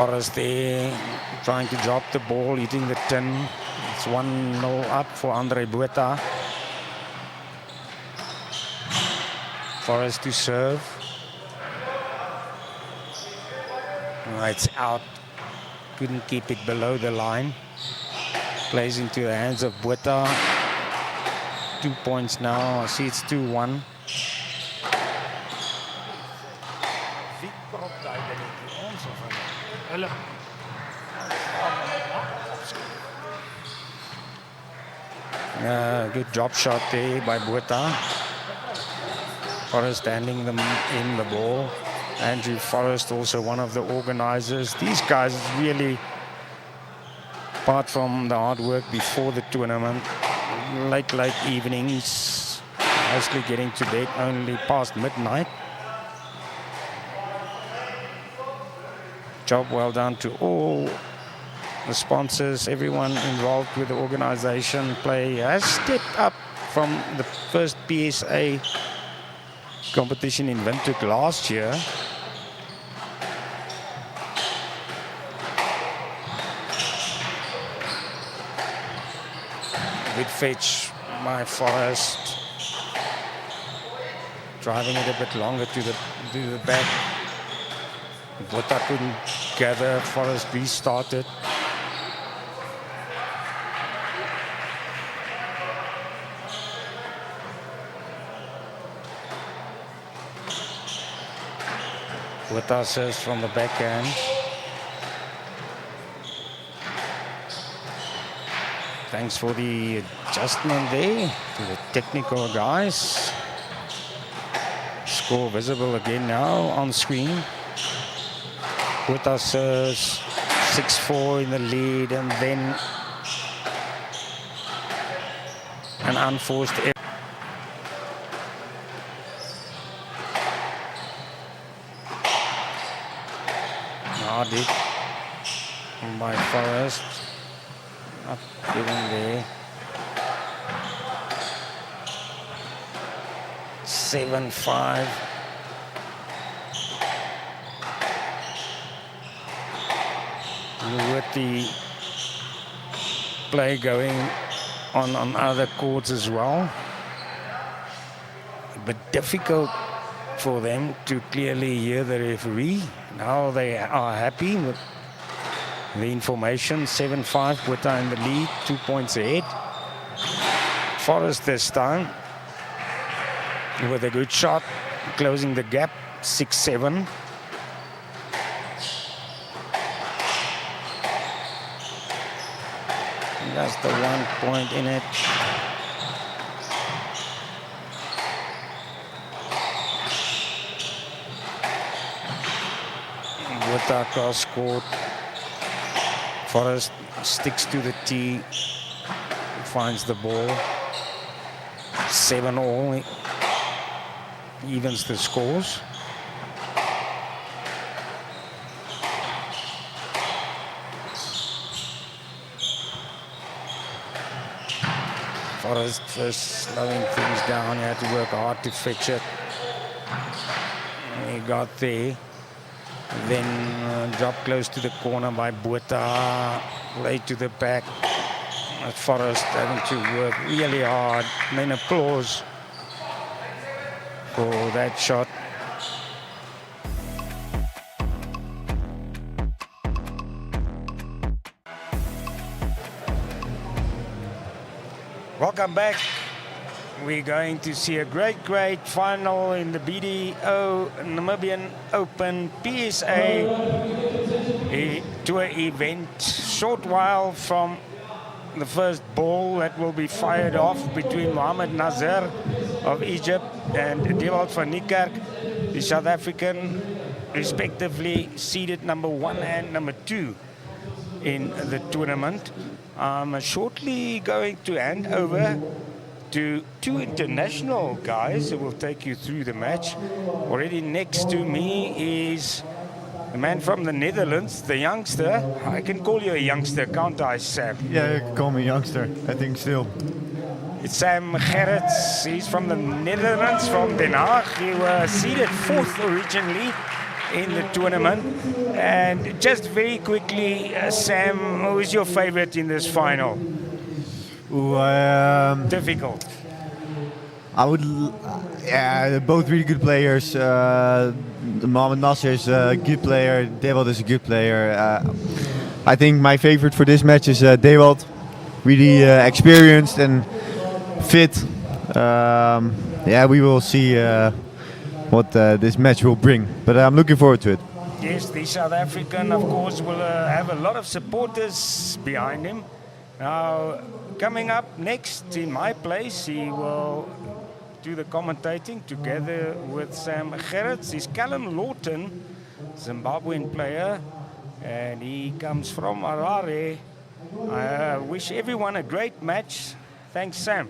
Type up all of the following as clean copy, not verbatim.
Forrest there, trying to drop the ball, hitting the tin. It's 1-0 up for Andre Botha. Forrest to serve. It's out. Couldn't keep it below the line. Plays into the hands of Botha. 2 points now. I see it's 2-1. Good drop shot there by Botha. Forrest handing them in the ball. Andrew Forrest, also one of the organizers. These guys really, apart from the hard work before the tournament, late evenings, mostly getting to bed only past midnight. Job well done to all the sponsors, everyone involved with the organization. Play has stepped up from the first PSA competition in Windhoek last year. Good fetch by Forrest. Driving it a bit longer to the back. Botha couldn't gather. Forrest restarted. Botha serves from the backhand. Thanks for the adjustment there to the technical guys. Score visible again now on screen. Botha serves 6-4 in the lead, and then an unforced error. Hit by Forrest. Not given there. 7-5. With the play going on other courts as well. But difficult for them to clearly hear the referee. Now they are happy with the information. 7-5, Botha in the lead, 2 points ahead. Forrest this time with a good shot, closing the gap, 6-7. And that's the 1 point in it. Botha cross court. Forrest sticks to the tee, finds the ball. 7-all, evens the scores. Forrest first slowing things down. He had to work hard to fetch it. He got there. Then drop close to the corner by Botha, late to the back. Forrest having to work really hard. And then applause for that shot. Welcome back. We're going to see a great final in the BDO Namibian Open PSA tour event. Short while from the first ball that will be fired off between Mohamed Nazir of Egypt and Dewald van Niekerk, the South African, respectively seeded number 1 and number 2 in the tournament. I'm shortly going to hand over to 2 international guys who will take you through the match. Already next to me is the man from the Netherlands, the youngster. I can call you a youngster, can't I, Sam? Yeah, you can call me youngster, I think still. It's Sam Gerrits. He's from the Netherlands, from Den Haag. He was seeded 4th originally in the tournament. And just very quickly, Sam, who is your favorite in this final? Ooh, Difficult. I would, yeah, they're both really good players. Mohamed Nasser is a good player. Dewald is a good player. I think my favorite for this match is Dewald. Really experienced and fit. Yeah, we will see what this match will bring. But I'm looking forward to it. Yes, the South African, of course, will have a lot of supporters behind him. Now, coming up next in my place, he will do the commentating together with Sam Gerrits. He's Callum Lawton, Zimbabwean player, and he comes from Harare. I wish everyone a great match. Thanks, Sam.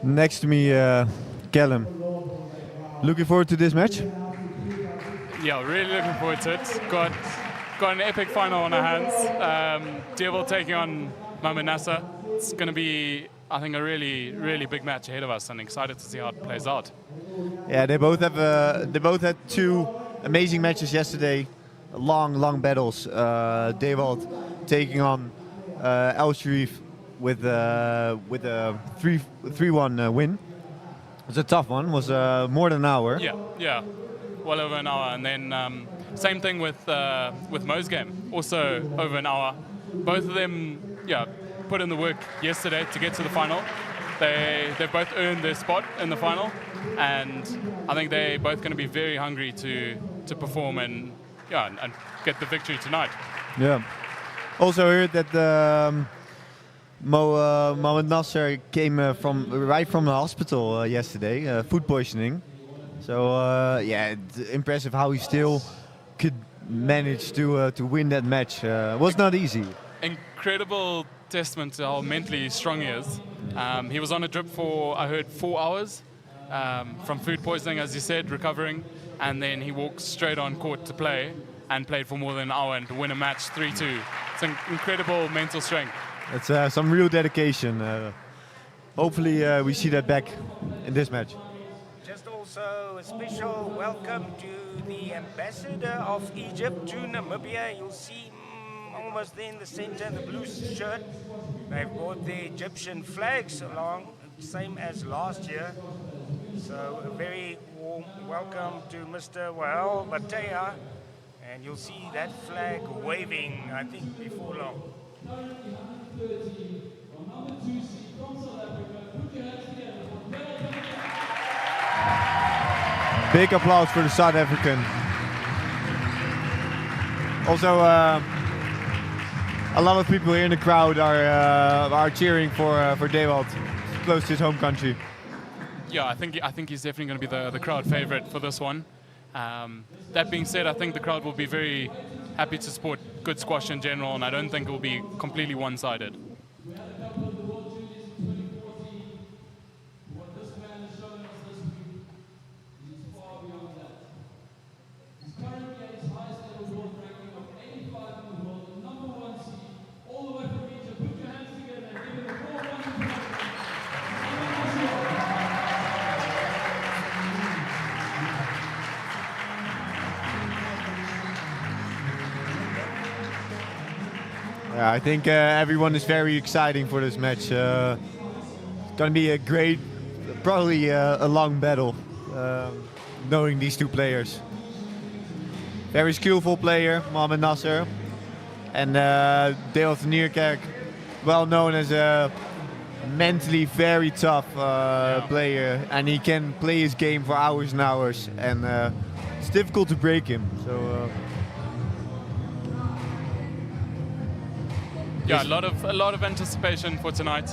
Next to me, Callum. Looking forward to this match? Yeah, really looking forward to it. Got an epic final on our hands. Dewald taking on Mohamed Nasser. It's going to be, I think, a really, really big match ahead of us, and excited to see how it plays out. Yeah, they both had two amazing matches yesterday. Long battles. Dewald taking on El Sharif with a 3-1 win. It was a tough one. It was more than an hour. Yeah, well over an hour. And then same thing with Mo's game, also over an hour. Both of them, put in the work yesterday to get to the final. They both earned their spot in the final, and I think they're both going to be very hungry to perform and get the victory tonight. Yeah. Also heard that Mohamed Nasser came right from the hospital yesterday, food poisoning. So yeah, it's impressive how he still could manage to win that match. Was not easy. Incredible testament to how mentally strong he is. He was on a drip for, I heard, 4 hours from food poisoning, as you said, recovering, and then he walked straight on court to play and played for more than an hour and to win a match 3-2. It's an incredible mental strength. It's some real dedication. Hopefully we see that back in this match. Just also a special welcome to the ambassador of Egypt to Namibia. You'll see almost there in the center, the blue shirt. They've brought the Egyptian flags along, same as last year. So a very warm welcome to Mr. Wael Batea. And you'll see that flag waving, I think, before long. Big applause for the South African. Also, a lot of people here in the crowd are cheering for Dewald, close to his home country. Yeah, I think he's definitely going to be the crowd favorite for this one. That being said, I think the crowd will be very happy to support good squash in general, and I don't think it will be completely one-sided. Yeah, I think everyone is very exciting for this match. It's gonna be a great, probably a long battle, knowing these two players. Very skillful player, Mohamed Nasser, and Dewald van Niekerk, well known as a mentally very tough player, and he can play his game for hours and hours, and it's difficult to break him. So. Yeah, a lot of anticipation for tonight.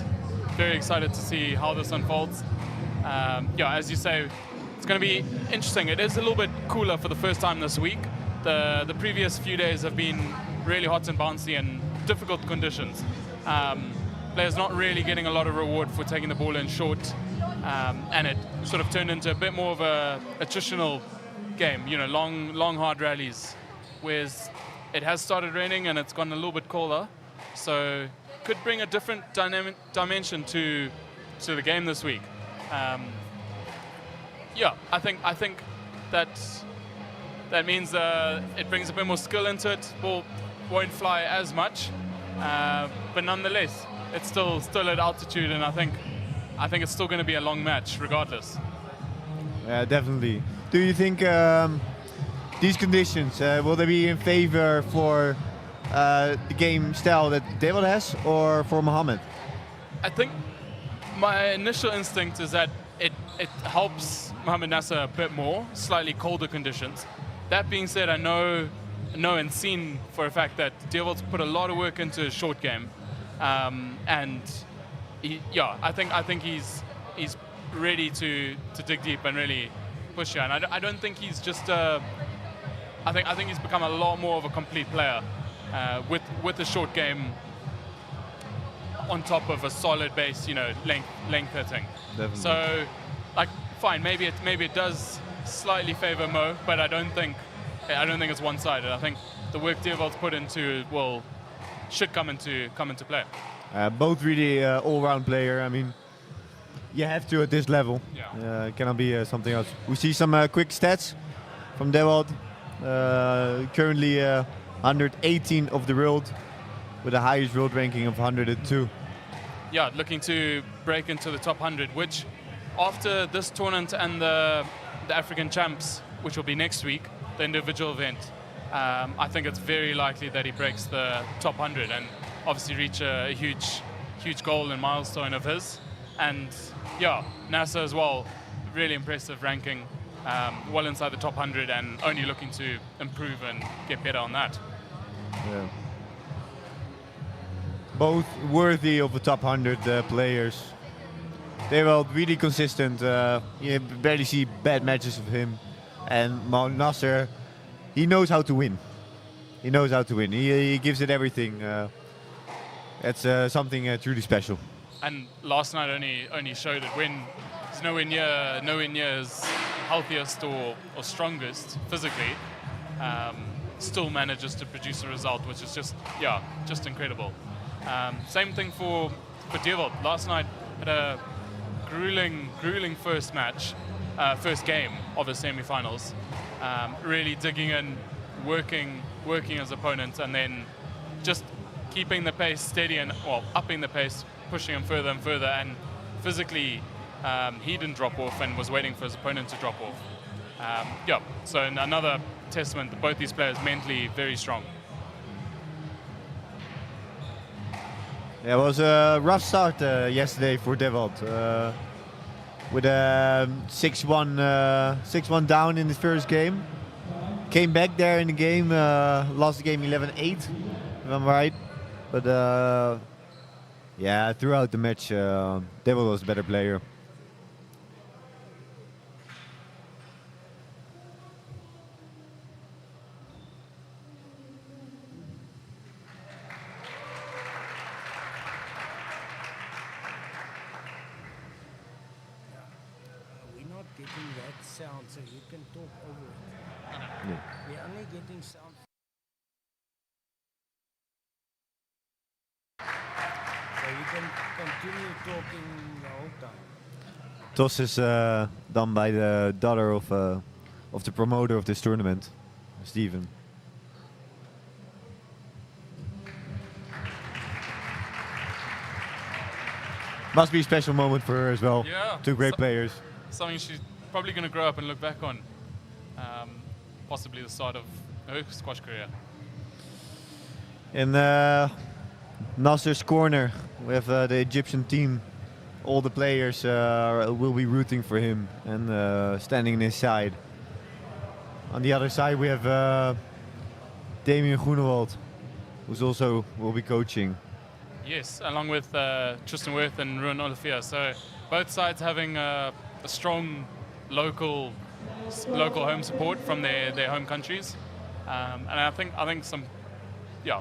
Very excited to see how this unfolds. Yeah, as you say, it's going to be interesting. It is a little bit cooler for the first time this week. The previous few days have been really hot and bouncy and difficult conditions. Players not really getting a lot of reward for taking the ball in short, and it sort of turned into a bit more of a attritional game. You know, long hard rallies. Whereas it has started raining and it's gotten a little bit colder. So could bring a different dimension to to the game this week. Yeah, I think that means it brings a bit more skill into it. Ball won't fly as much, but nonetheless, it's still at altitude, and I think it's still going to be a long match regardless. Yeah, definitely. Do you think these conditions will they be in favor for the game style that David has, or for Mohammed? I think my initial instinct is that it helps Mohammed Nasser a bit more, slightly colder conditions. That being said, I know and seen for a fact that David's put a lot of work into his short game, and I think he's ready to dig deep and really push here. And I don't think he's just I think he's become a lot more of a complete player with the short game on top of a solid base, length hitting. Definitely. So, fine, maybe it does slightly favor Mo, but I don't think it's one-sided. I think the work Devel's put into should come into play. Both really all-round player. I mean, you have to at this level. Yeah. It cannot be something else. We see some quick stats from Develd. Currently 118 of the world, with the highest world ranking of 102. Yeah, looking to break into the top 100, which after this tournament and the African Champs, which will be next week, the individual event, I think it's very likely that he breaks the top 100 and obviously reach a huge goal and milestone of his. And yeah, NASA as well, really impressive ranking, well inside the top 100 and only looking to improve and get better on that. Yeah. Both worthy of the top 100 players. They were really consistent. You barely see bad matches of him. And Mohammed Nasser, he knows how to win. He knows how to win. He gives it everything. It's something truly special. And last night only showed it when he's nowhere near his healthiest or strongest physically. Still manages to produce a result, which is just incredible. Same thing for Devil. Last night had a grueling first game of the semi-finals. Really digging in, working his opponent, and then just keeping the pace steady and upping the pace, pushing him further and further. And physically, he didn't drop off and was waiting for his opponent to drop off. So another testament that both these players mentally very strong. Yeah, it was a rough start yesterday for Develd. With a 6-1 down in the first game. Came back there in the game, lost the game 11-8, if I'm right. But throughout the match, Develd was the better player. Getting that sound, so you can talk over it. Yeah. We're only getting sound. So you can continue talking the whole time. Toss is done by the daughter of the promoter of this tournament, Steven. Must be a special moment for her as well. Yeah. Two great players. Something she's probably going to grow up and look back on. Possibly the start of her squash career. In Nasser's corner, we have the Egyptian team. All the players will be rooting for him and standing in his side. On the other side, we have Damien Groenewald, who's also will be coaching. Yes, along with Tristan Worth and Ruan Olafia. So both sides having a strong local home support from their home countries, and I think some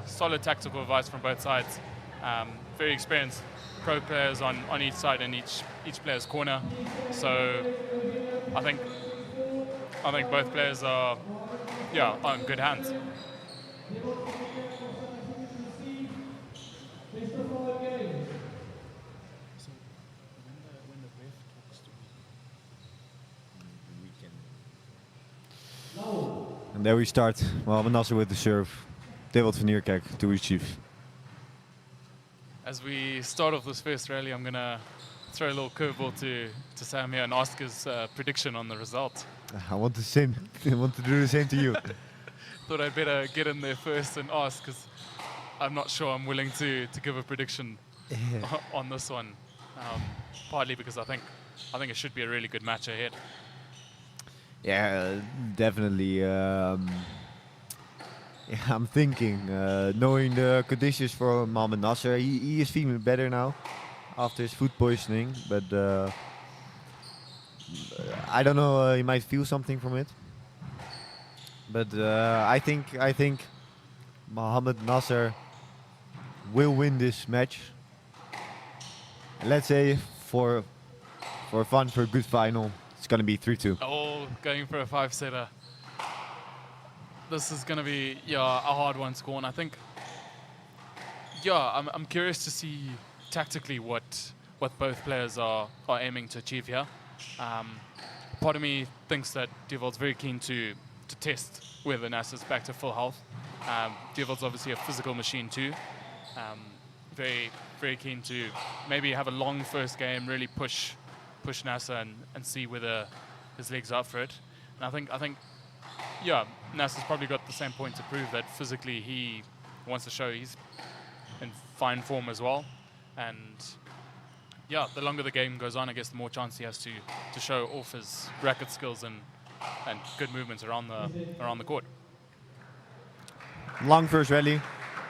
solid tactical advice from both sides. Very experienced pro players on each side and each player's corner. So I think both players are in good hands. And there we start. Mohamed Nasser with the serve. Dewald van Nieuwkerk to receive. As we start off this first rally, I'm going to throw a little curveball to Sam here and ask his prediction on the result. I want the same. I want to do the same to you. Thought I'd better get in there first and ask, because I'm not sure I'm willing to give a prediction on this one. Partly because I think it should be a really good match ahead. Yeah, definitely. I'm thinking, knowing the conditions for Mohamed Nasser, he is feeling better now after his food poisoning, but I don't know. He might feel something from it. But I think Mohamed Nasser will win this match. Let's say for fun, for a good final, it's gonna be 3-2. Oh, going for a 5-setter. This is going to be a hard one to score, and I think I'm curious to see tactically what both players are aiming to achieve here. Part of me thinks that Dewald's very keen to test whether Nasser's back to full health. Dewald's obviously a physical machine too. Very, very keen to maybe have a long first game, really push Nasser and see whether his legs are up for it. And I think Nasser's probably got the same point to prove, that physically he wants to show he's in fine form as well. And the longer the game goes on, I guess the more chance he has to show off his racket skills and good movements around the court. Long first rally,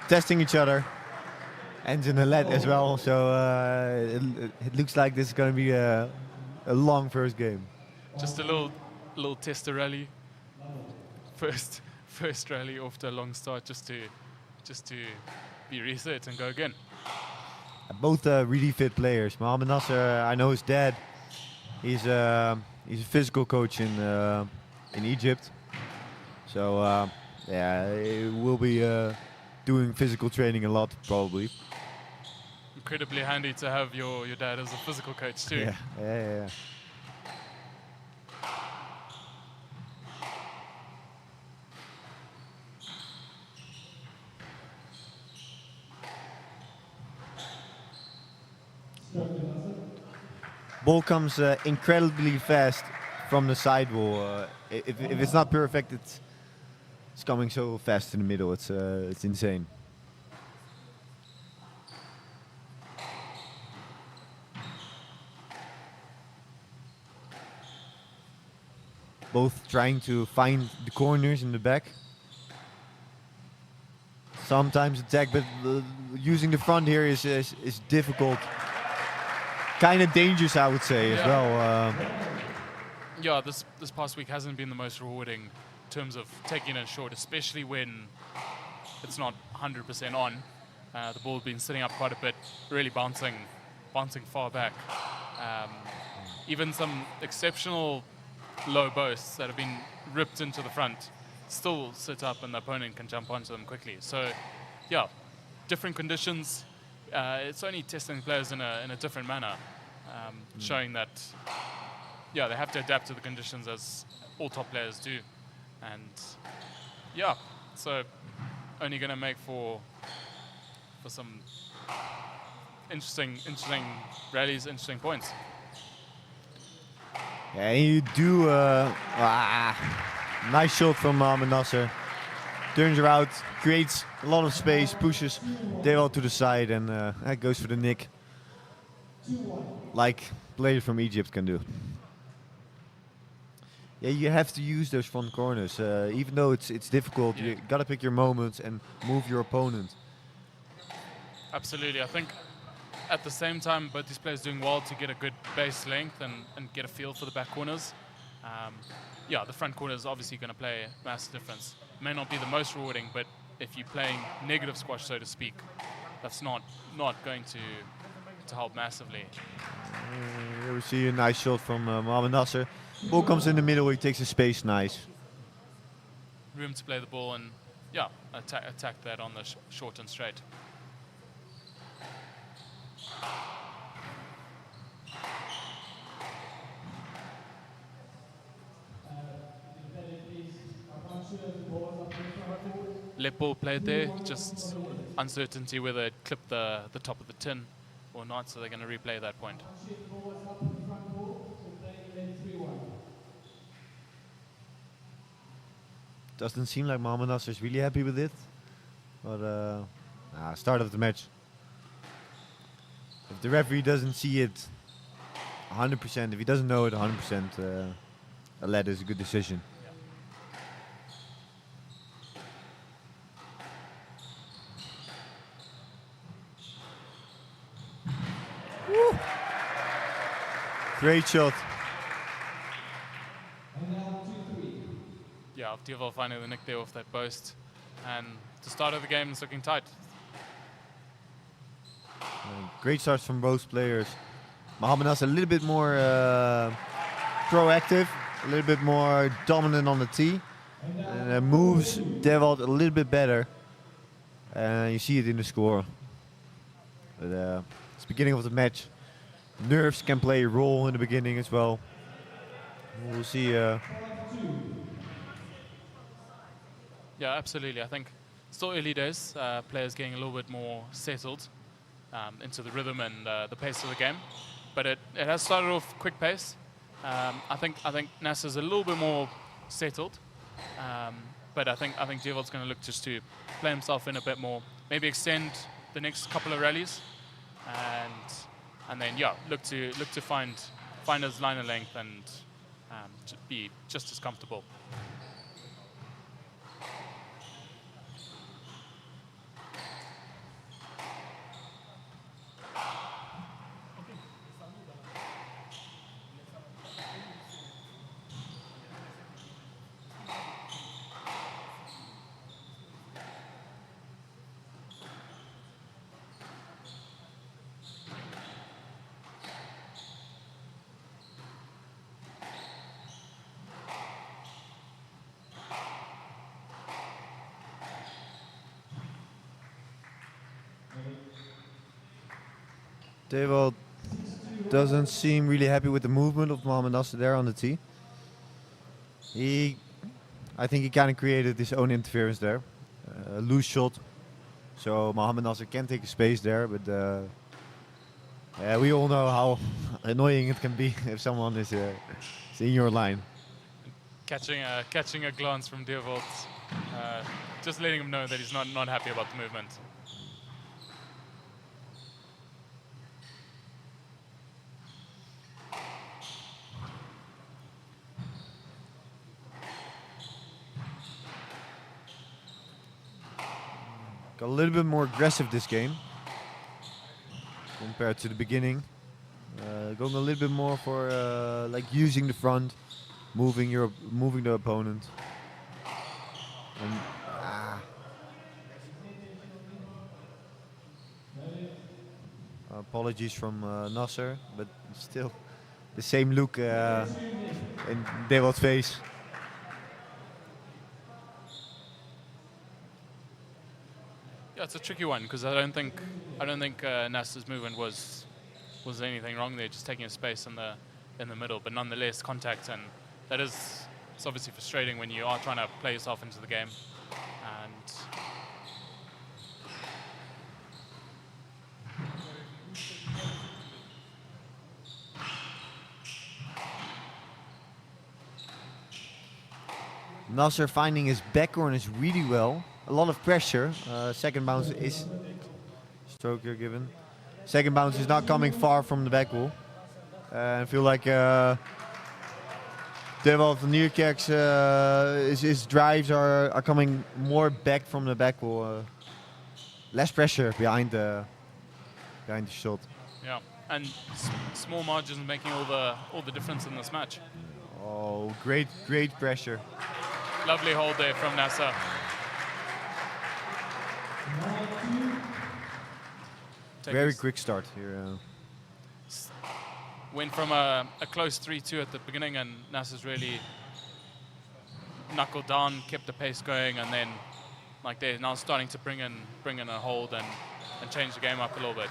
testing each other, ends in a lead as well. So it looks like this is going to be a long first game. Just a little tester rally. First rally after a long start, just to be reset and go again. Both really fit players. Mohamed Nasser, I know his dad. He's a physical coach in Egypt. So he will be doing physical training a lot probably. Incredibly handy to have your dad as a physical coach too. Yeah. Ball comes incredibly fast from the sidewall. If it's not perfect, it's coming so fast in the middle. It's insane. Both trying to find the corners in the back. Sometimes attack, but using the front here is difficult. Kind of dangerous, I would say, as well. This past week hasn't been the most rewarding in terms of taking it short, especially when it's not 100% on. The ball's been sitting up quite a bit, really bouncing far back. Even some exceptional low bursts that have been ripped into the front still sit up, and the opponent can jump onto them quickly. So, different conditions. It's only testing players in a different manner, showing that they have to adapt to the conditions as all top players do, and so only going to make for some interesting rallies, interesting points. Yeah, you do nice shot from Mohamed Nasser. Turns around, creates a lot of space, pushes Dewald to the side, and goes for the nick, like players from Egypt can do. Yeah, you have to use those front corners, even though it's difficult. You gotta pick your moments and move your opponent. Absolutely, I think at the same time, both these players doing well to get a good base length and get a feel for the back corners. The front corner is obviously going to play a massive difference. May not be the most rewarding, but if you're playing negative squash, so to speak, that's not going to help massively. Here we see a nice shot from Mohamed Nasser. Ball comes in the middle, he takes his space nice. Room to play the ball and attack that on the short and straight. let ball played there, just uncertainty whether it clipped the top of the tin or not, so they're going to replay that point. Doesn't seem like Mohamed Nasser is really happy with it. But start of the match. If the referee doesn't see it 100%, if he doesn't know it 100%, a lead is a good decision. Woo. Great shot. Yeah, Deval finding the nick there off that post. And the start of the game is looking tight. Great starts from both players. Mohamed Nasser a little bit more proactive, a little bit more dominant on the tee. And moves Deval a little bit better. And you see it in the score. But it's the beginning of the match. Nerves can play a role in the beginning as well. We'll see. Yeah, absolutely. I think still early days, players getting a little bit more settled into the rhythm and the pace of the game. But it has started off quick pace. I think Nasser's a little bit more settled. But I think Deval's going to look just to play himself in a bit more, maybe extend the next couple of rallies, and then look to find his line of length and to be just as comfortable. Deval doesn't seem really happy with the movement of Mohamed Nasser there on the tee. I think he kind of created his own interference there. A loose shot. So Mohamed Nasser can take a space there, but we all know how annoying it can be if someone is in your line. Catching a glance from Deval, just letting him know that he's not happy about the movement. Got a little bit more aggressive this game compared to the beginning. Going a little bit more for like using the front, moving the opponent. And, apologies from Nasser, but still the same look in Deval's face. Yeah, it's a tricky one because I don't think Nasser's movement was anything wrong there, just taking a space in the middle, but nonetheless contact, and that is, it's obviously frustrating when you are trying to play yourself into the game. And Nasser finding his back corners really well. A lot of pressure. Second bounce is stroke here given. Second bounce is not coming far from the back wall. I feel like Deval Nierkerk's his drives are coming more back from the back wall. Less pressure behind the shot. yeah, and small margins making all the difference in this match. Oh, great pressure. Lovely hold there from Nasser. Very quick start here. Went from a close 3-2 at the beginning, and Nasser's really knuckled down, kept the pace going, and then like they're now starting to bring in a hold and change the game up a little bit.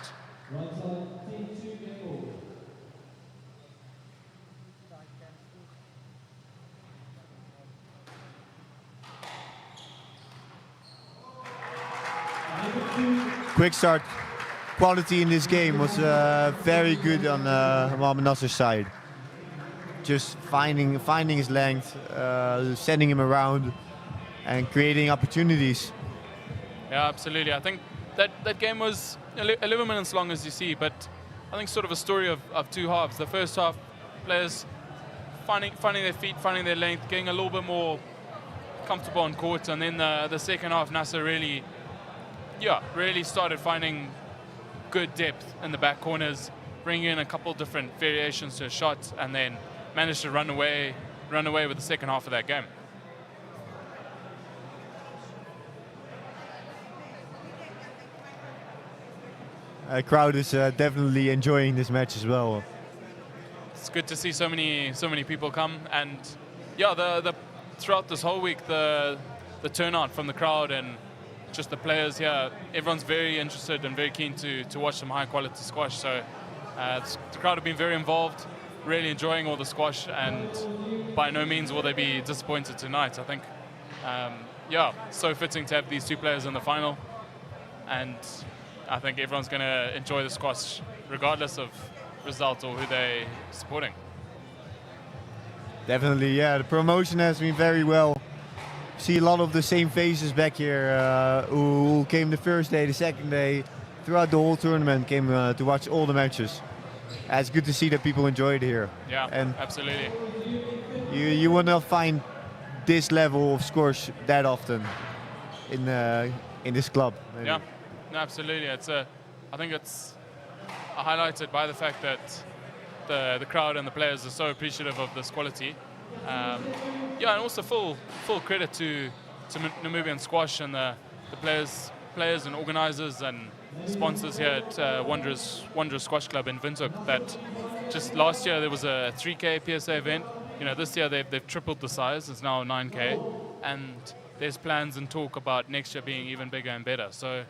quick start quality in this game was very good on Mohamed Nasser's side. Just finding his length, sending him around, and creating opportunities. Yeah, absolutely. I think that game was 11 minutes long, as you see, but I think sort of a story of two halves. The first half, players finding their feet, finding their length, getting a little bit more comfortable on court, and then the second half, Nasser really started finding good depth in the back corners, bringing in a couple different variations to a shot, and then managed to run away with the second half of that game. The crowd is definitely enjoying this match as well. It's good to see so many people come, and yeah, throughout this whole week, the turnout from the crowd and just the players here, everyone's very interested and very keen to watch some high quality squash. So the crowd have been very involved, really enjoying all the squash, and by no means will they be disappointed tonight. I think, so fitting to have these two players in the final, and I think everyone's going to enjoy the squash regardless of result or who they're supporting. Definitely, yeah. The promotion has been very well. See a lot of the same faces back here who came the first day, the second day, throughout the whole tournament, came to watch all the matches. It's good to see that people enjoyed it here. Yeah, and absolutely. You will not find this level of squash that often in this club. Maybe. Yeah, no, absolutely. I think it's highlighted by the fact that the crowd and the players are so appreciative of this quality. And also full credit to Namibian Squash and the players and organisers and sponsors here at Wanderers Squash Club in Windhoek. That just last year there was a 3K PSA event. This year they've tripled the size. It's now 9K, and there's plans and talk about next year being even bigger and better. So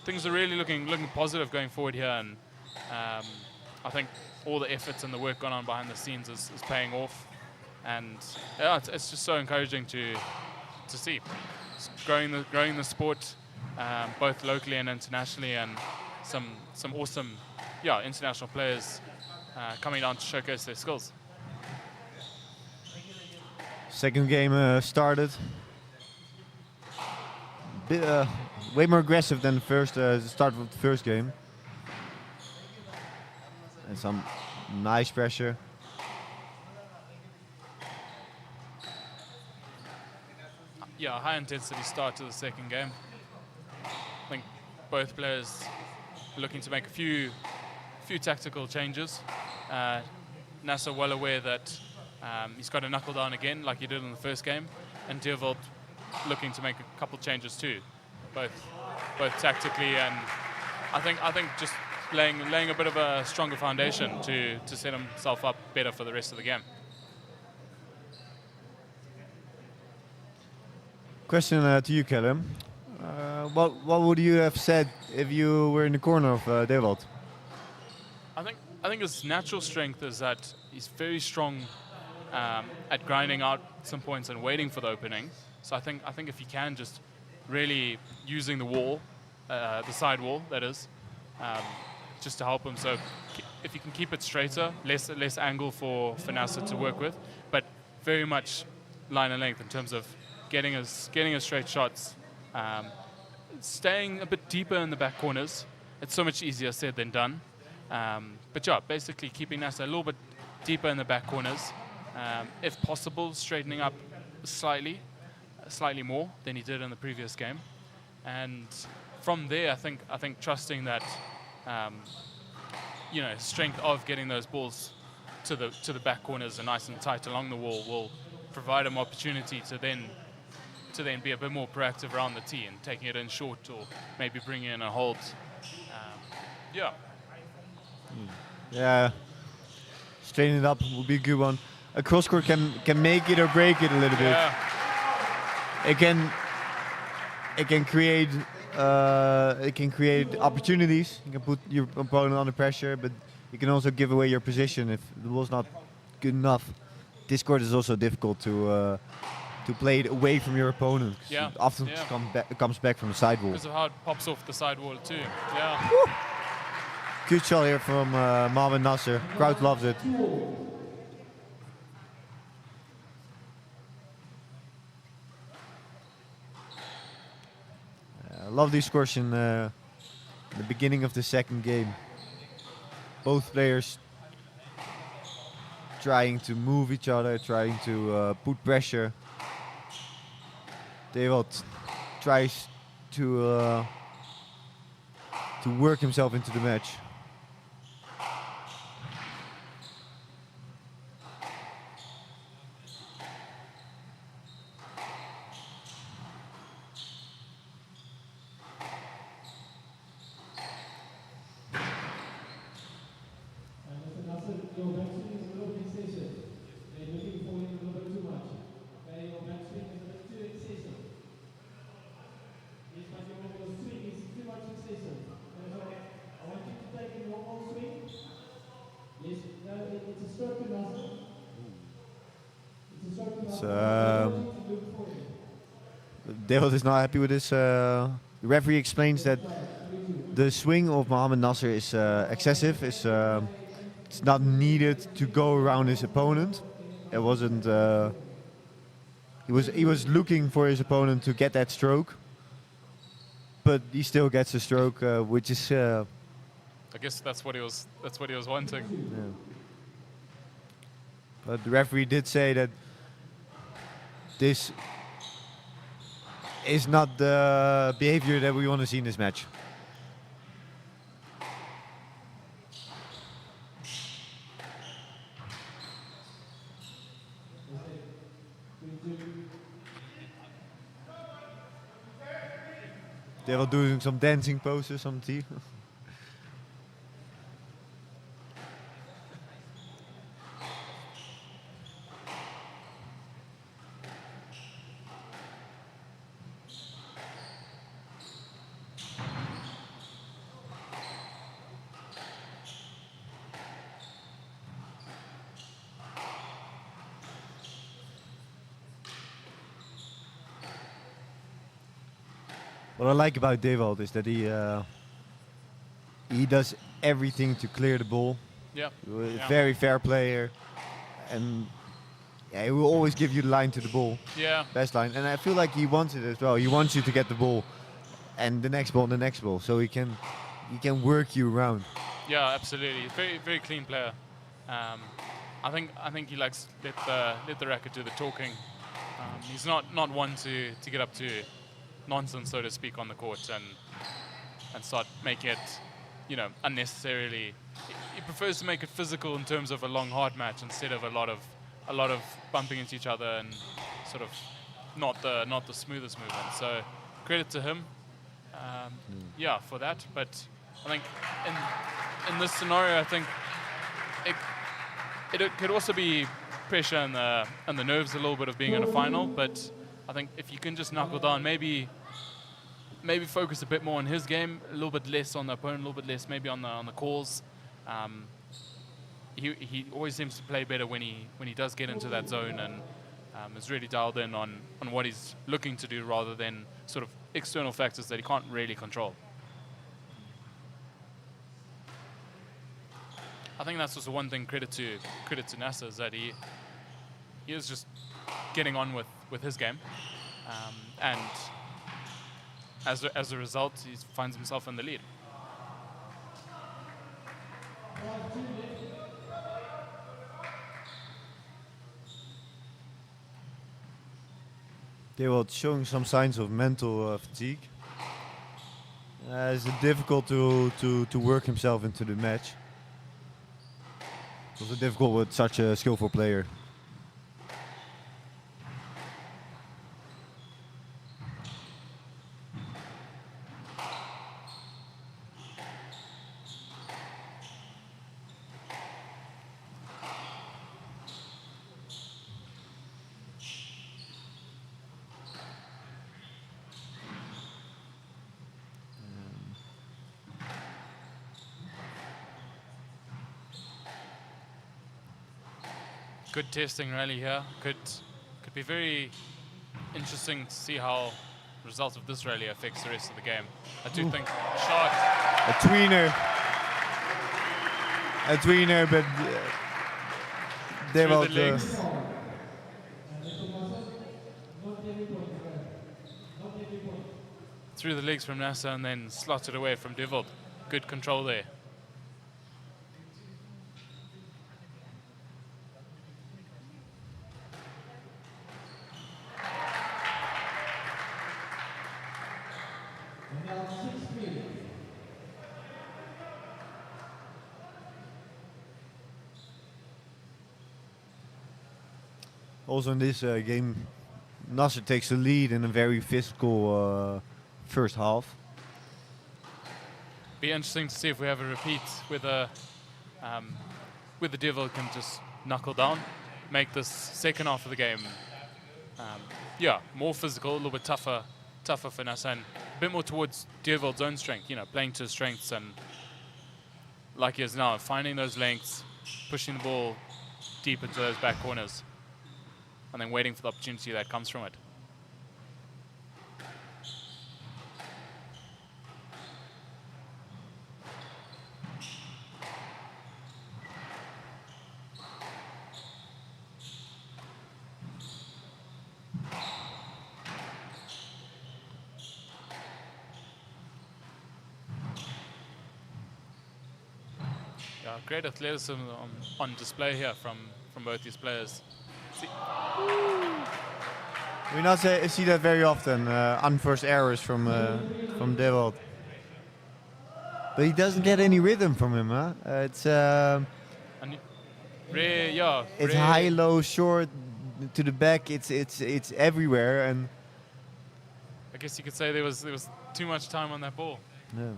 things are really looking positive going forward here, and I think all the efforts and the work gone on behind the scenes is paying off. And yeah, it's just so encouraging to see. It's growing the sport both locally and internationally, and some awesome international players coming down to showcase their skills. Second game started. Way more aggressive than the start of the first game. And some nice pressure. Yeah, high intensity start to the second game. I think both players looking to make a few tactical changes. Nasser well aware that he's got to knuckle down again like he did in the first game, and Deerveld looking to make a couple changes too, both tactically, and I think just laying a bit of a stronger foundation to set himself up better for the rest of the game. Question to you, Callum. What would you have said if you were in the corner of Deerveld? I think his natural strength is that he's very strong at grinding out some points and waiting for the opening. So I think if he can just really using the wall, the side wall that is, just to help him. So if he can keep it straighter, less angle for Nasser to work with, but very much line and length in terms of getting his straight shots, staying a bit deeper in the back corners. It's so much easier said than done. But yeah, basically keeping Nasser a little bit deeper in the back corners, if possible, straightening up slightly more than he did in the previous game, and from there, I think trusting that, strength of getting those balls to the back corners and nice and tight along the wall will provide him opportunity to then be a bit more proactive around the tee and taking it in short, or maybe bringing in a hold. Yeah, straighten it up would be a good one. A cross court can make it or break it a little bit. It can create opportunities. You can put your opponent under pressure, but you can also give away your position if the ball's not good enough. This court is also difficult to to play it away from your opponent. 'Cause Yeah, it often yeah. comes back from the sidewall. Because of how it pops off the sidewall too. Yeah. Good shot here from Mohamed Nasser. Crowd loves it. Lovely scores in the beginning of the second game. Both players trying to move each other, trying to put pressure. Dewald tries to work himself into the match. Dewald is not happy with this. The referee explains that the swing of Mohamed Nasser is excessive. It's not needed to go around his opponent. It wasn't. He was looking for his opponent to get that stroke, but he still gets a stroke, which is. I guess that's what he was wanting. Yeah. But the referee did say that this is not the behavior that we want to see in this match. They were doing some dancing poses on the tee. What I like about Dewald is that he does everything to clear the ball. Yeah. Very fair player, and yeah, he will always give you the line to the ball. Yeah. Best line, and I feel like he wants it as well. He wants you to get the ball, and the next ball, and the next ball, so he can work you around. Yeah, absolutely. Very clean player. I think he likes let the racket do the talking. He's not one to get up to nonsense, so to speak, on the court and start making it, unnecessarily. He prefers to make it physical in terms of a long, hard match instead of a lot of bumping into each other and sort of not the smoothest movement. So credit to him, for that. But I think in this scenario, I think it could also be pressure and the nerves a little bit of being in a final. But I think if you can just knuckle down, maybe focus a bit more on his game, a little bit less on the opponent, a little bit less maybe on the calls. He always seems to play better when he does get into that zone and is really dialed in on what he's looking to do rather than sort of external factors that he can't really control. I think that's also one thing credit to Nasser is that he is just getting on with his game, and as a result, he finds himself in the lead. They were showing some signs of mental fatigue. It's difficult to work himself into the match. It's also difficult with such a skillful player. Good testing rally here. Could be very interesting to see how the result of this rally affects the rest of the game. I do think shot. A tweener, but they Through will. the legs. Through the legs from NASA and then slotted away from Devold. Good control there. Also in this game, Nasser takes the lead in a very physical first half. Be interesting to see if we have a repeat with the Devil can just knuckle down, make this second half of the game, yeah, more physical, a little bit tougher for Nasser, and a bit more towards Devil's own strength. You know, playing to his strengths and like he is now, finding those lengths, pushing the ball deep into those back corners, and then waiting for the opportunity that comes from it. Yeah, great athleticism on display here from both these players. We not see that very often, unforced errors from Devold. But he doesn't get any rhythm from him, huh? It's And yeah, it's high, low, short, to the back. It's everywhere, and I guess you could say there was too much time on that ball. yeah.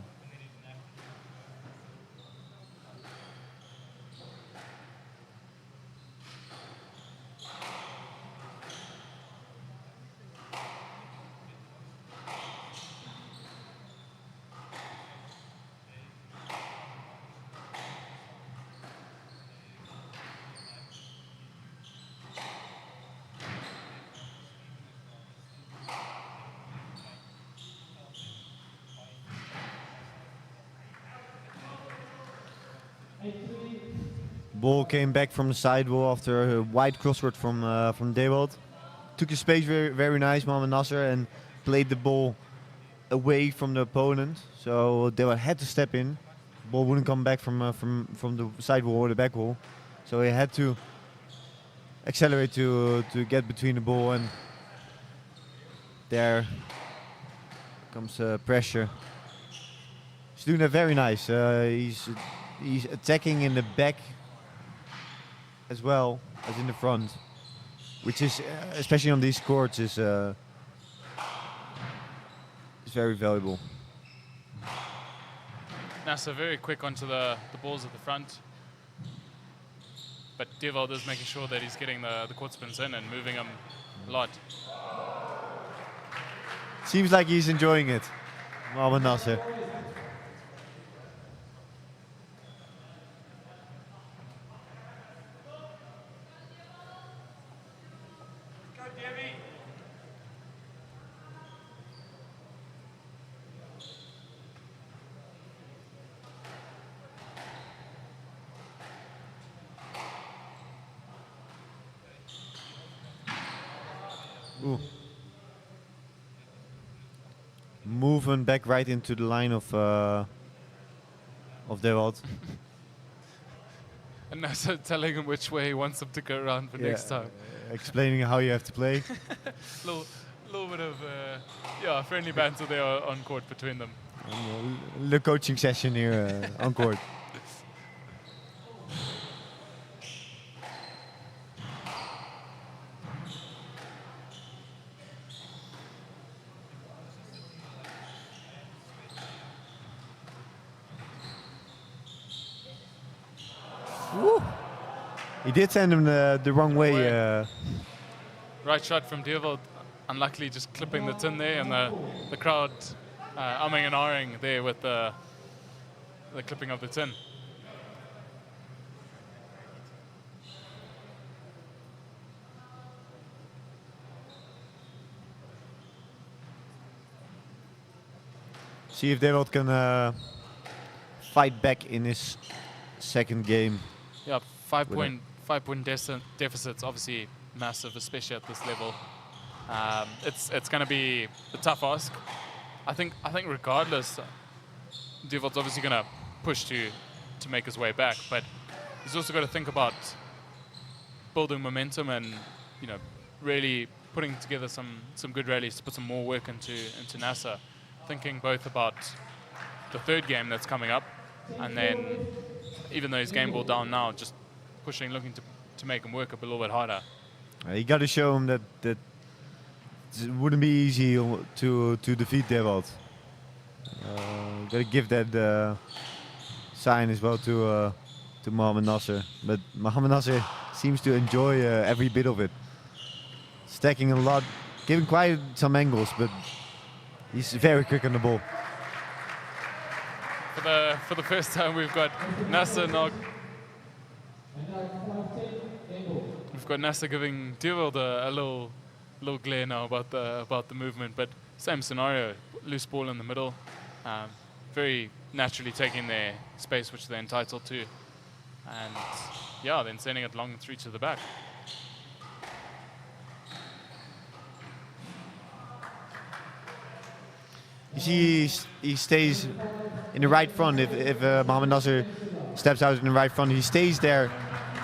Ball came back from the sidewall after a wide crossword from Dewold. Took the space very nice, Mohamed Nasser, and played the ball away from the opponent. So Dewold had to step in. Ball wouldn't come back from the sidewall or the back wall. So he had to accelerate to get between the ball, and there comes pressure. He's doing that very nice. He's attacking in the back as well as in the front, which is especially on these courts is very valuable. NASA very quick onto the balls at the front, but Devold is making sure that he's getting the court spins in and moving them a lot. Seems like he's enjoying it, Mohamed Nasser. Ooh. Moving back right into the line of Dewold. And NASA telling him which way he wants him to go around for next time. Explaining how you have to play. little bit of friendly banter there on court between them. The coaching session here on court. Woo. He did send him the wrong way. Right shot from Devold, unluckily just clipping the tin there, and the crowd umming and ahhing there with the clipping of the tin. See if Dewald can fight back in his second game. Yeah, 5 point deficit's obviously massive, especially at this level. It's going to be a tough ask. I think regardless, Dewald's obviously going to push to make his way back, but he's also got to think about building momentum and, you know, really putting together some good rallies to put some more work into NASA. Thinking both about the third game that's coming up, and then even though he's game ball down now, just pushing, looking to make him work up a little bit harder. You got to show him that it wouldn't be easy to defeat Dewald. Got to give that sign as well to Mohamed Nasser, but Mohamed Nasser seems to enjoy every bit of it. Stacking a lot, giving quite some angles, but he's very quick on the ball. For the first time, we've got Nasser now. We've got Nasser giving Dewald a little glare now about the movement, but same scenario, loose ball in the middle, very naturally taking their space which they're entitled to, and yeah, then sending it long through to the back. You see, he stays in the right front. If Mohamed Nasser steps out in the right front, he stays there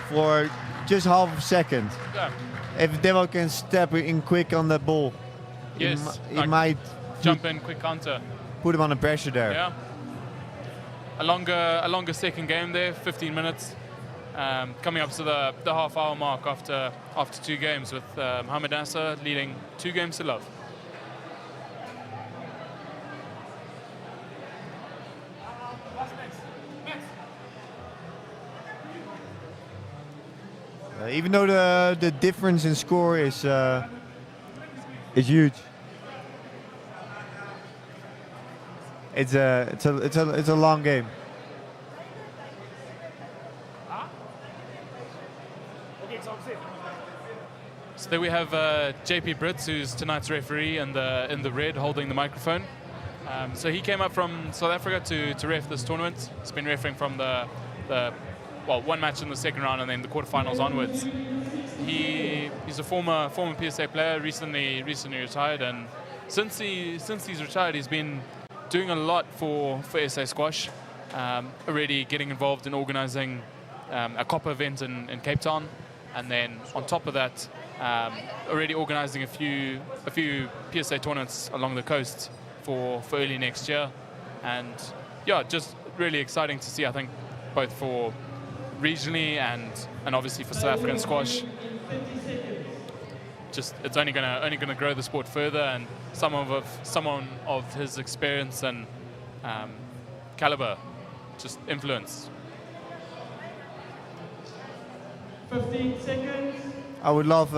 for just half a second. Yeah. If Dewald can step in quick on the ball, Yes, he might jump in, quick counter. put him under pressure there. Yeah. A longer second game there, 15 minutes. Coming up to the half-hour mark after 2 games with Mohamed Nasser leading 2 games to love. Even though the difference in score is huge, it's a long game. So there we have JP Brits, who's tonight's referee, in the red, holding the microphone. So he came up from South Africa to ref this tournament. He's been refereeing from the one match in the second round and then the quarterfinals onwards. He's a former PSA player, recently retired, and since he's retired, he's been doing a lot for SA Squash. Already getting involved in organising a COPA event in Cape Town, and then on top of that, already organising a few PSA tournaments along the coast for early next year, and yeah, just really exciting to see. I think both for regionally and obviously for South African squash, just it's only gonna grow the sport further, and someone of his experience and caliber, just influence. 15 seconds. I would love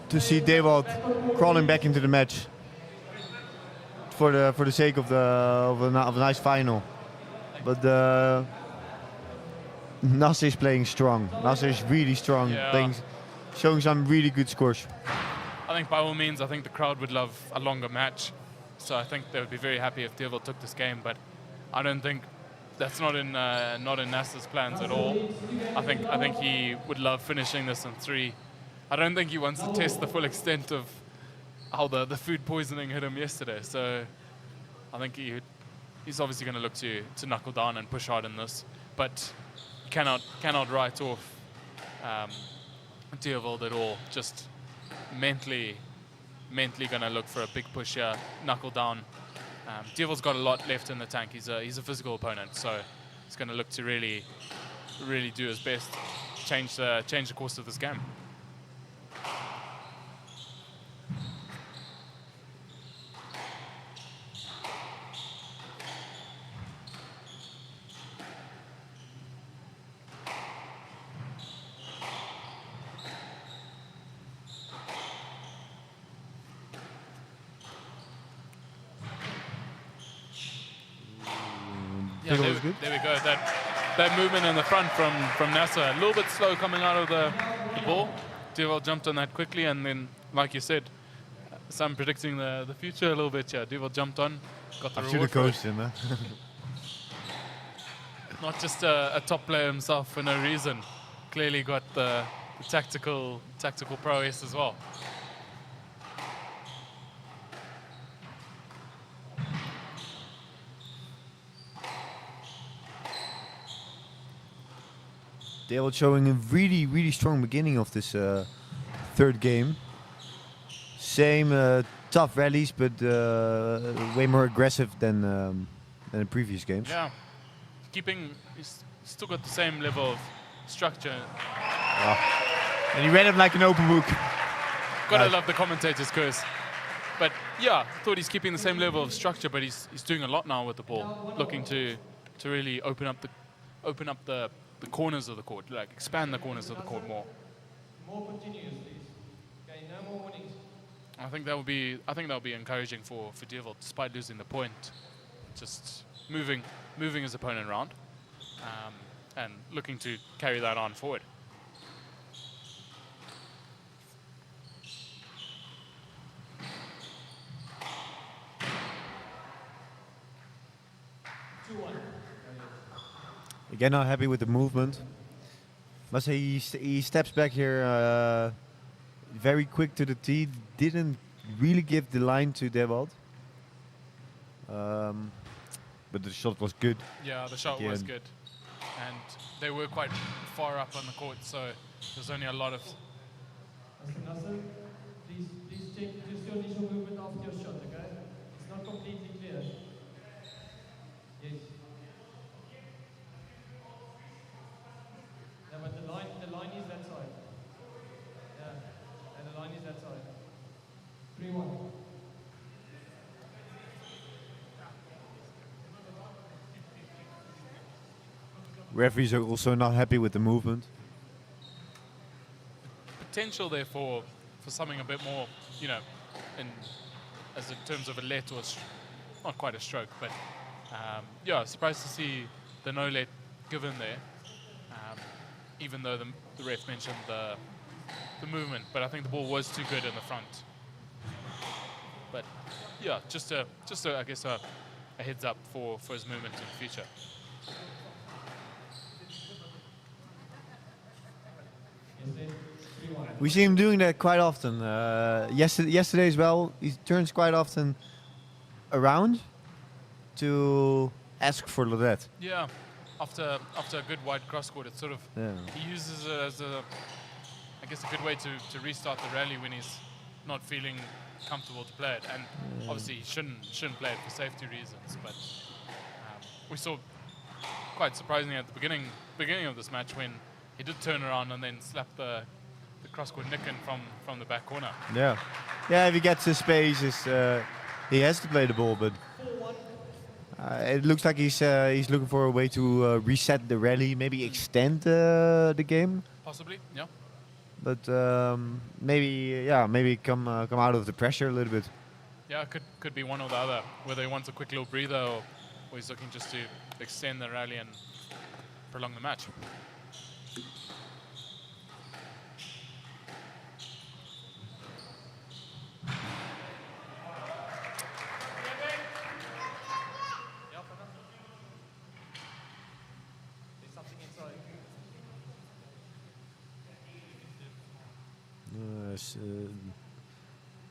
to see Dewald crawling back into the match for the sake of a nice final, but Nasser is playing strong. Nasser is really strong, Yeah. showing some really good scores. I think by all means, I think the crowd would love a longer match, so I think they would be very happy if Dewald took this game. But I don't think that's not in Nasser's plans at all. I think he would love finishing this in 3. I don't think he wants to test the full extent of how the food poisoning hit him yesterday. So I think he's obviously going to look to knuckle down and push hard in this, but cannot write off Dewald at all. Just mentally going to look for a big push here, knuckle down. Dewald's got a lot left in the tank. He's a physical opponent, so he's going to look to really do his best, change the course of this game. Yeah, there we go. That movement in the front from Nasser, a little bit slow coming out of the ball. Dewald jumped on that quickly, and then, like you said, So I'm predicting the future a little bit. Yeah, Duval jumped on, got the I should reward have for it. coached him, huh? Not just a top player himself for no reason. Clearly got the tactical prowess as well. They were showing a really, really strong beginning of this third game. Same tough rallies, but way more aggressive than the previous games. Yeah, he's still got the same level of structure. And he read him like an open book. Gotta Right. love the commentators' curse. But yeah, I thought he's keeping the same level of structure, but he's doing a lot now with the ball, looking to really open up the corners of the court, like expand the corners of the court more. More continuous, please. Okay, no more warnings. I think that would be encouraging for Devil, despite losing the point. Just moving his opponent around, and looking to carry that on forward. Again, not happy with the movement. Must say he steps back here very quick to the tee. Didn't really give the line to Dewald. But the shot was good. Yeah, the shot was good, and they were quite far up on the court, so there's only a lot of. Nasser, please check just your initial movement after your shot, okay? It's not completely clear. Yes. No, but the line is that side. Yeah, and the line is that side. 3-1. Referees are also not happy with the movement. Potential there for something a bit more, in terms of a let or not quite a stroke, but yeah, surprised to see the no let given there, even though the ref mentioned the movement, but I think the ball was too good in the front. But yeah, just I guess a heads up for his movement in the future. We see him doing that quite often. Yesterday as well, he turns quite often around to ask for Lodette. Yeah, after a good wide cross court, it's sort of he uses it as a good way to restart the rally when he's not feeling comfortable to play it, and obviously he shouldn't play it for safety reasons. But we saw quite surprisingly at the beginning of this match when he did turn around and then slap the cross-court nick in from the back corner. Yeah, if he gets his space, he has to play the ball, but it looks like he's looking for a way to reset the rally, maybe extend the game. Possibly, yeah. But maybe come out of the pressure a little bit. Yeah, it could be one or the other, whether he wants a quick little breather or he's looking just to extend the rally and prolong the match.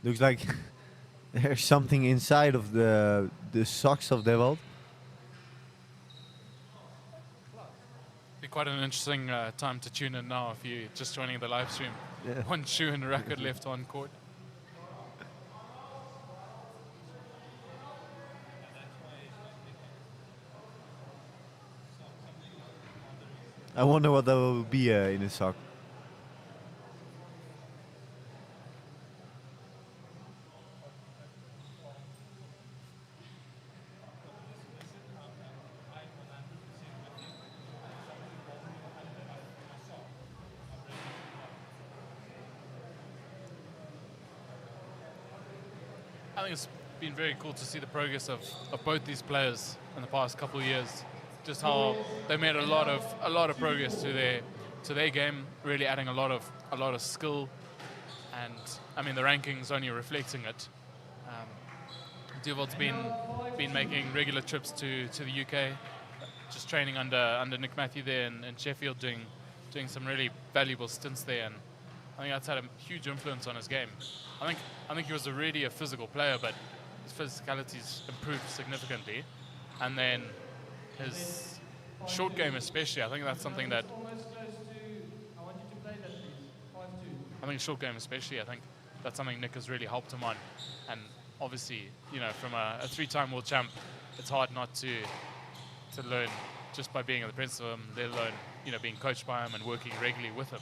Looks like there's something inside of the socks of Dewald. Be quite an interesting time to tune in now if you're just joining the live stream. Yeah. One shoe and a racket left on court. I wonder what that will be in his sock. I think it's been very cool to see the progress of both these players in the past couple of years. Just how they made a lot of progress to their game, really adding a lot of skill and I mean the rankings only reflecting it. Duval's been making regular trips to the UK, just training under Nick Matthew there in Sheffield, doing some really valuable stints there, and I think that's had a huge influence on his game. I think he was already a physical player, but his physicality's improved significantly, and then his short game especially. I think that's something that Almost close to, I want you to play that, please. 5-2. I think short game especially. I think that's something Nick has really helped him on, and obviously, you know, from a three-time world champ, it's hard not to learn just by being in the presence of him, let alone, you know, being coached by him and working regularly with him.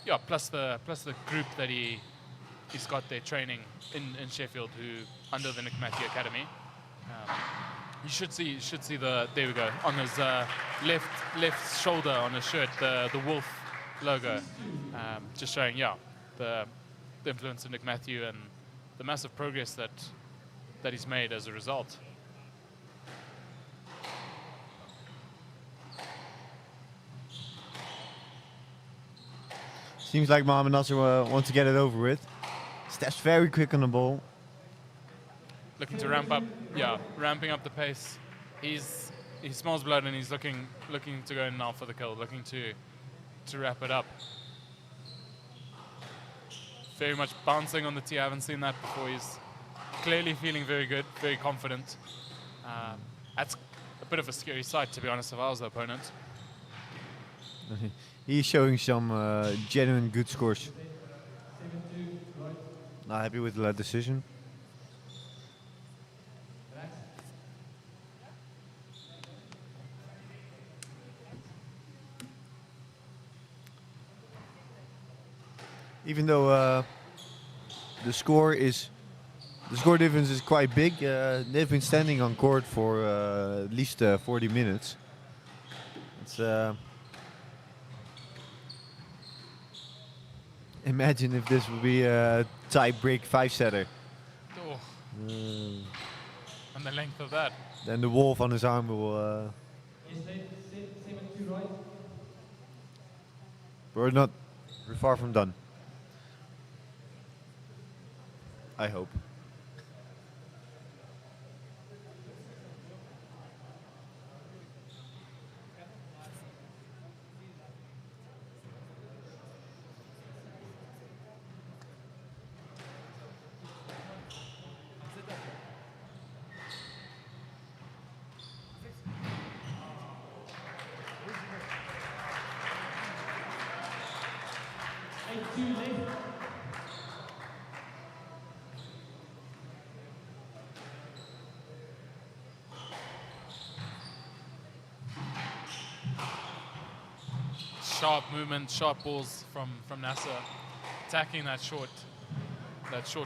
Yeah, plus the group that he's got there training in Sheffield, who under the Nick Matthew Academy. You should see the, there we go, on his left shoulder on his shirt, the wolf logo, just showing, yeah, the influence of Nick Matthew and the massive progress that he's made as a result. Seems like Mohamed Nasser wants to get it over with. Steps very quick on the ball. Looking to ramping up the pace. He smells blood and he's looking to go in now for the kill, looking to wrap it up. Very much bouncing on the tee. I haven't seen that before. He's clearly feeling very good, very confident. That's a bit of a scary sight, to be honest, if I was the opponent. He's showing some genuine good scores. Not happy with the decision. Even though the score difference is quite big, they've been standing on court for at least 40 minutes. It's imagine if this would be a tie-break 5-setter. Oh. And the length of that. Then the wolf on his arm will. We're not. We're far from done. I hope. Sharp movement, sharp balls from Nasser, attacking that short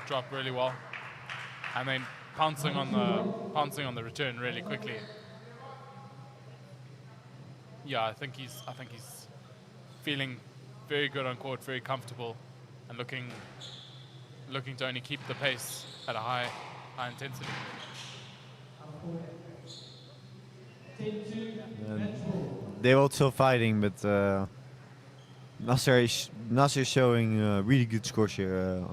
drop really well, and then pouncing on the return really quickly. Yeah, I think he's feeling very good on court, very comfortable, and looking to only keep the pace at a high intensity. They're also fighting, but Nasser is showing really good scores here.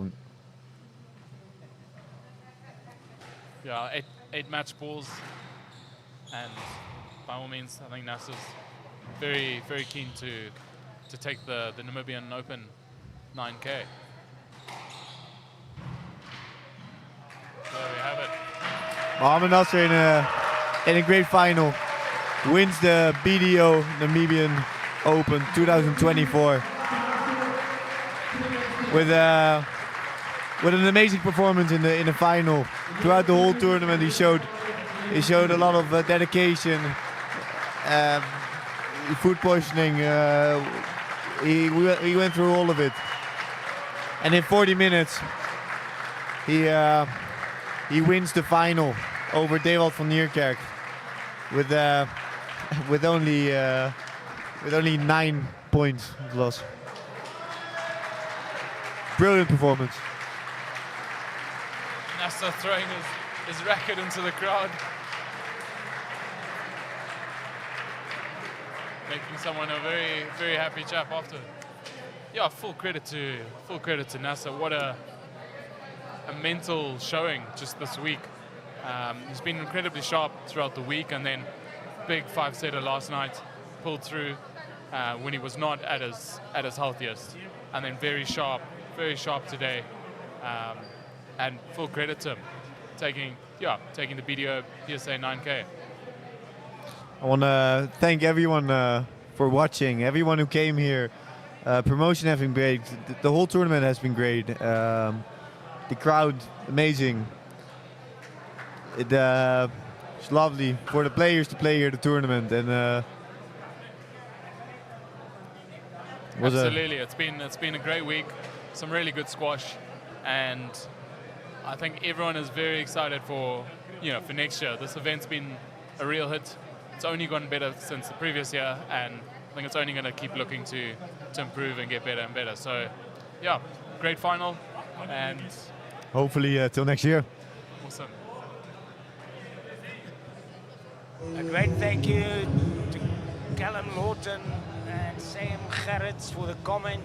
Yeah, eight match balls, and by all means, I think Nasser's very, very keen to take the Namibian Open 9K. There we have it. Mohamed Nasser in a great final wins the BDO Namibian Open 2024 with an amazing performance in the final. Throughout the whole tournament, he showed a lot of dedication. Food poisoning. He went through all of it, and in 40 minutes, he wins the final over Dewald van Niekerk with only 9 points loss. Brilliant performance. Nasser throwing his racket into the crowd, making someone a very, very happy chap after. yeah, full credit to NASA. What a mental showing just this week. He's been incredibly sharp throughout the week, and then big 5-setter last night, pulled through when he was not at his healthiest, and then very sharp today, and full credit to him taking the BDO PSA 9K. I want to thank everyone for watching, everyone who came here. Promotion has been great. The whole tournament has been great. The crowd, amazing. It's lovely for the players to play here the tournament, and absolutely, it's been a great week. Some really good squash, and I think everyone is very excited for next year. This event's been a real hit. It's only gotten better since the previous year, and I think it's only going to keep looking to improve and get better and better. So, yeah, great final, and hopefully till next year. Awesome. A great thank you to Callum Lawton and Sam Gerrits for the comment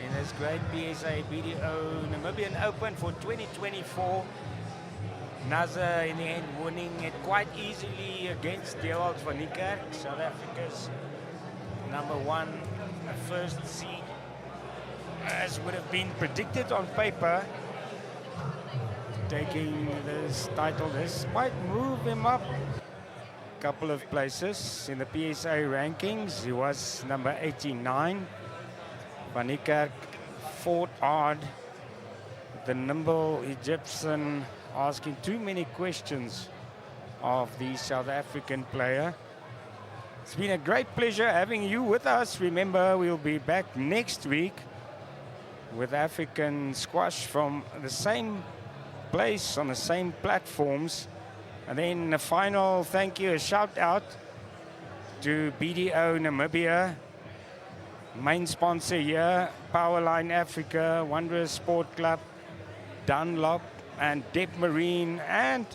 in this great PSA BDO Namibian Open for 2024. NASA in the end winning it quite easily against Gerald van Niekerk, South Africa's #1 first seed, as would have been predicted on paper. Taking this title, this might move him up a couple of places in the PSA rankings. He was number 89. Van Niekerk fought hard. The nimble Egyptian asking too many questions of the South African player. It's been a great pleasure having you with us. Remember, we'll be back next week with African squash from the same place on the same platforms. And then a final thank you, a shout out to BDO Namibia, main sponsor here, Powerline Africa, Wanderers Sport Club, Dunlop, and Deb Marine, and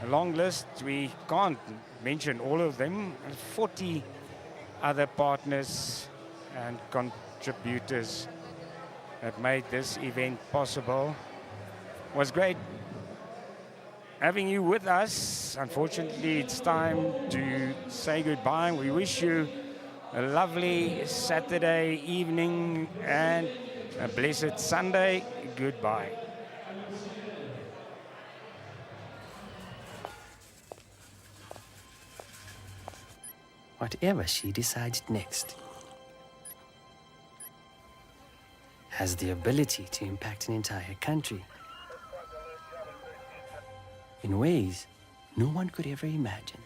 a long list. We can't mention all of them. 40 other partners and contributors that made this event possible. It was great having you with us. Unfortunately, it's time to say goodbye. We wish you a lovely Saturday evening and a blessed Sunday. Goodbye. Whatever she decides next has the ability to impact an entire country in ways no one could ever imagine.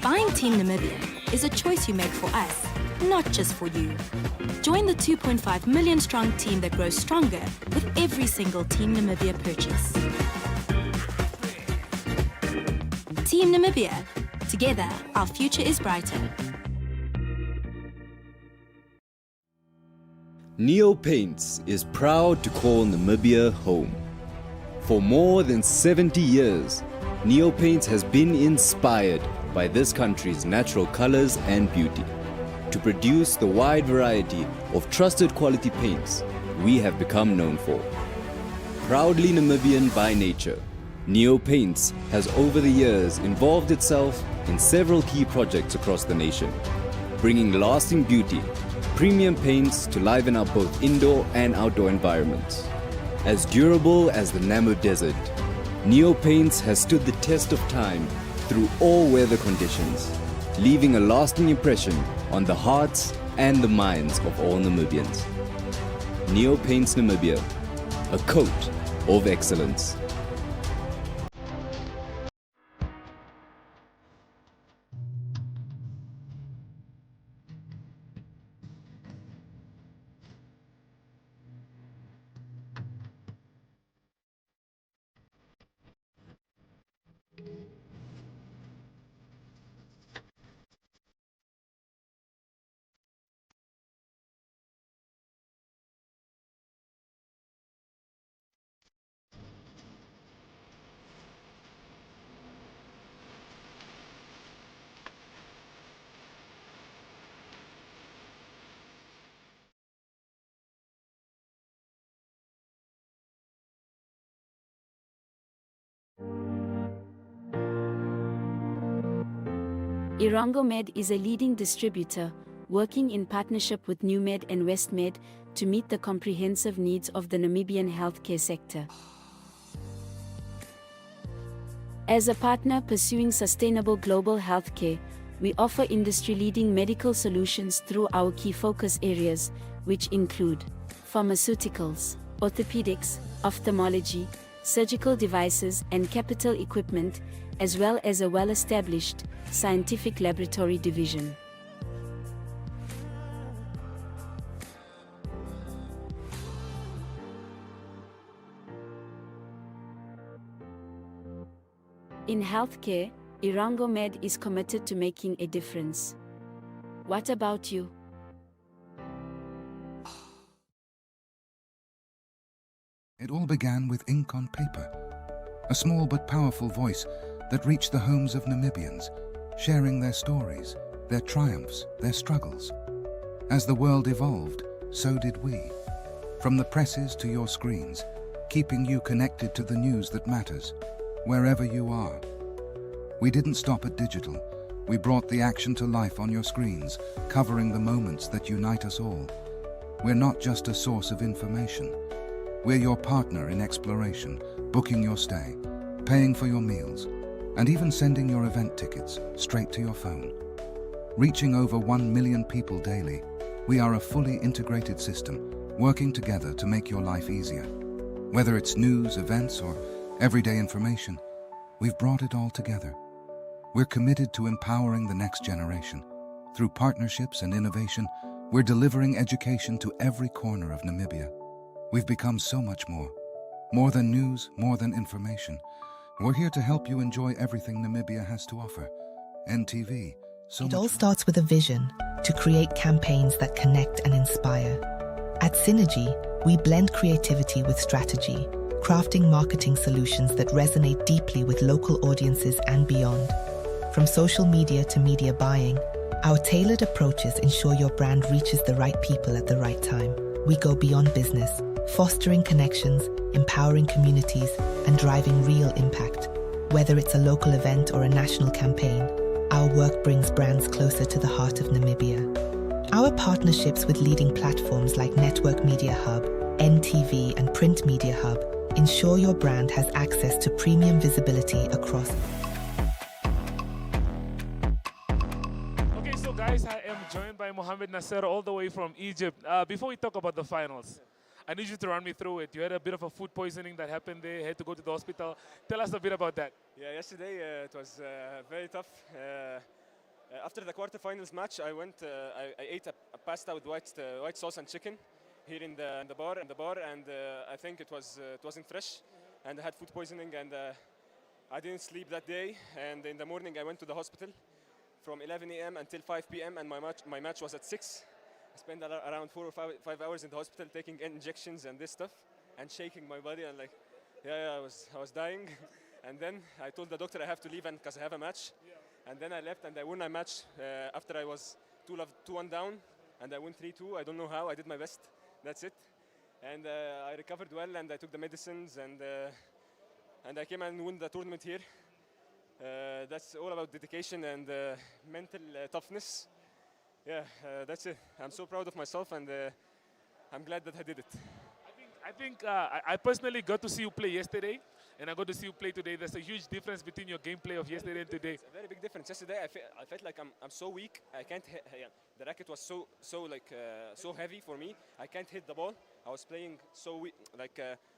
Buying Team Namibian is a choice you make for us, not just for you. Join the 2.5 million strong team that grows stronger with every single Team Namibia purchase. Team Namibia. Together, our future is brighter. Neo Paints is proud to call Namibia home. For more than 70 years, Neo Paints has been inspired by this country's natural colors and beauty to produce the wide variety of trusted quality paints we have become known for. Proudly Namibian by nature, Neo Paints has over the years involved itself in several key projects across the nation, bringing lasting beauty, premium paints to liven up both indoor and outdoor environments. As durable as the Namib Desert, Neo Paints has stood the test of time through all weather conditions, leaving a lasting impression on the hearts and the minds of all Namibians. Neo Paints Namibia, a coat of excellence. Irango Med is a leading distributor, working in partnership with NewMed and WestMed to meet the comprehensive needs of the Namibian healthcare sector. As a partner pursuing sustainable global healthcare, we offer industry-leading medical solutions through our key focus areas, which include pharmaceuticals, orthopedics, ophthalmology, surgical devices and capital equipment, as well as a well-established scientific laboratory division. In healthcare, Irango Med is committed to making a difference. What about you? It all began with ink on paper, a small but powerful voice that reached the homes of Namibians, sharing their stories, their triumphs, their struggles. As the world evolved, so did we. From the presses to your screens, keeping you connected to the news that matters, wherever you are. We didn't stop at digital. We brought the action to life on your screens, covering the moments that unite us all. We're not just a source of information. We're your partner in exploration, booking your stay, paying for your meals, and even sending your event tickets straight to your phone. Reaching over 1 million people daily, we are a fully integrated system, working together to make your life easier. Whether it's news, events, or everyday information, we've brought it all together. We're committed to empowering the next generation. Through partnerships and innovation, we're delivering education to every corner of Namibia. We've become so much more. More than news, more than information. We're here to help you enjoy everything Namibia has to offer. NTV, It all starts with a vision to create campaigns that connect and inspire. At Synergy, we blend creativity with strategy, crafting marketing solutions that resonate deeply with local audiences and beyond. From social media to media buying, our tailored approaches ensure your brand reaches the right people at the right time. We go beyond business, fostering connections, empowering communities, and driving real impact. Whether it's a local event or a national campaign, our work brings brands closer to the heart of Namibia. Our partnerships with leading platforms like Network Media Hub, NTV, and Print Media Hub ensure your brand has access to premium visibility across. Okay, so guys, I am joined by Mohamed Nasser all the way from Egypt. Before we talk about the finals, I need you to run me through it. You had a bit of a food poisoning that happened there, had to go to the hospital. Tell us a bit about that. Yeah, yesterday it was very tough. After the quarterfinals match, I ate a pasta with white sauce and chicken here in the bar, and I think it wasn't fresh, and I had food poisoning, and I didn't sleep that day. And in the morning, I went to the hospital from 11 a.m. until 5 p.m. and my match was at 6. I spent around 4 or 5 hours in the hospital taking injections and this stuff, and shaking my body, and like, I was dying. And then I told the doctor I have to leave because I have a match. And then I left and I won my match after I was 2-1 down, and I won 3-2. I don't know how. I did my best. That's it. And I recovered well, and I took the medicines, and I came and won the tournament here. That's all about dedication and mental toughness. Yeah, that's it. I'm so proud of myself, and I'm glad that I did it. I personally got to see you play yesterday, and I got to see you play today. There's a huge difference between your gameplay of yesterday and today. It's a very big difference. Yesterday, I felt like I'm so weak. I can't hit. The racket was so heavy for me. I can't hit the ball. I was playing so weak,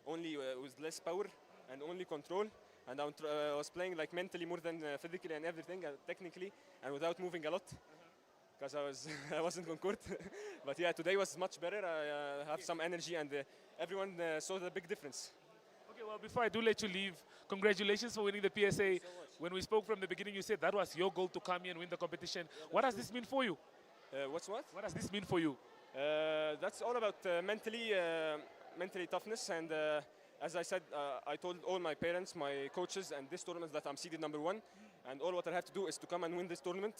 only with less power and only control. And I was playing like mentally more than physically and everything, technically, and without moving a lot. Because I wasn't on court. But yeah, today was much better. I have some energy, and everyone saw the big difference. Okay, well, before I do let you leave, congratulations for winning the PSA. When we spoke from the beginning, you said that was your goal to come here and win the competition. What does this mean for you? What? What does this mean for you? That's all about mentally toughness, and as I said, I told all my parents, my coaches, and this tournament that I'm seeded #1, and all what I have to do is to come and win this tournament.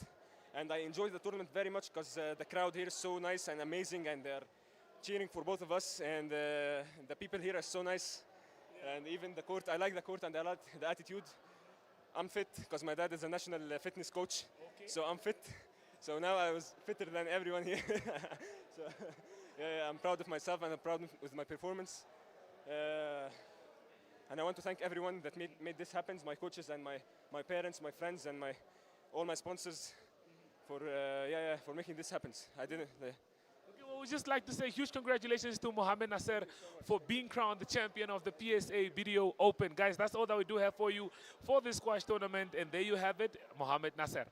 And I enjoyed the tournament very much because the crowd here is so nice and amazing, and they're cheering for both of us, and the people here are so nice. And even the court, I like the court and I like the attitude. I'm fit because my dad is a national fitness coach, so I'm fit. So now I was fitter than everyone here. So yeah, I'm proud of myself and I'm proud with my performance. And I want to thank everyone that made this happen, my coaches and my parents, my friends, and all my sponsors for for making this happen. I didn't. Okay, well, we'd just like to say huge congratulations to Mohamed Nasser for being crowned the champion of the PSA BDO Open. Guys, that's all that we do have for you for this squash tournament. And there you have it, Mohamed Nasser.